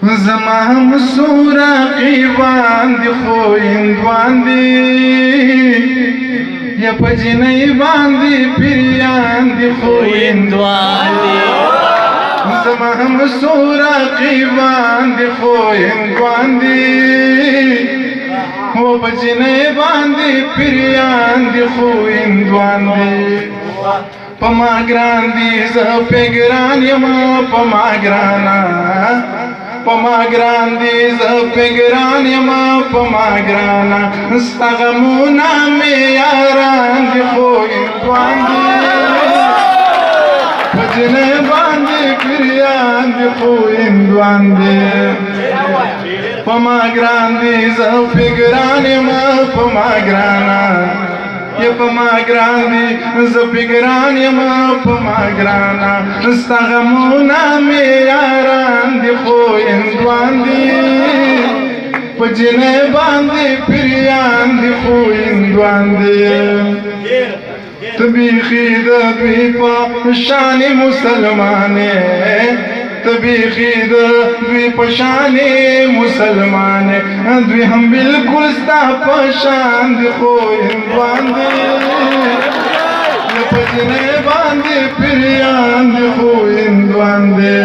زما هم سورا قیبان دی خویندوان دی یا پجنی باندی پیریان دی خویندوان دی زما هم سورا قیبان دی خویندوان دی و پجنی باندی پیریان دی خویندوان دی پما گران دی زپی گران یما پما گرانا پما گران دی زپی گران یما پما گرانا استغمونا می یاران دی خویندوان دی پجنے باندی کریان دی خویندوان دی پما گران دی زپی گران یما پما گرانا یا پما گران دی زپی گران یما پما گرانا استغمونا می یاران دی خویندوان دی پجنے باندی پیریان دی خویندوان دی تبیخی دوی پا شان مسلمانے تبیخی دوی پا شان مسلمانے دوی ہم بالکل ستا پا شان دی خویندوان دی پجنے باندی پیریان دی خویندوان دی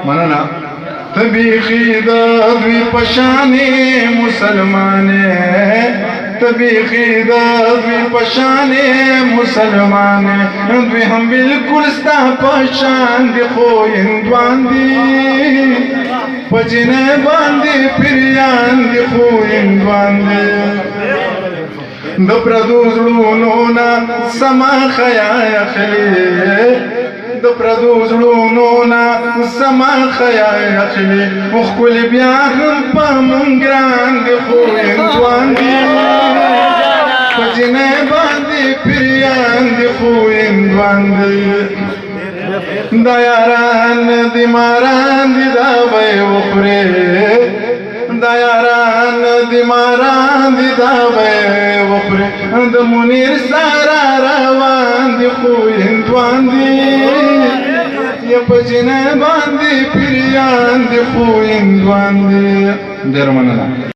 منانا تبیخی دوی پا شان مسلمانے تبیخی دوی پشان مسلمانے دوی ہم بالکل ستا پشان دی خویندوان دی پجنے باندی پیریان دی خویندوان دی دپردو زلونونا سما خیای اخلی دپردو زلونونا سما خیای اخلی اخکل بیا هم پا منگران دی خویندوان دی پجنے باندی پیریان دی خویندوان دی دا یاران دی ماران دی دا بے وخوری دا یاران دی ماران دی دا بے وخوری دا منیر سارا روان دی خویندوان دی یا پجنے باندی پیریان دی خویندوان دی در مننا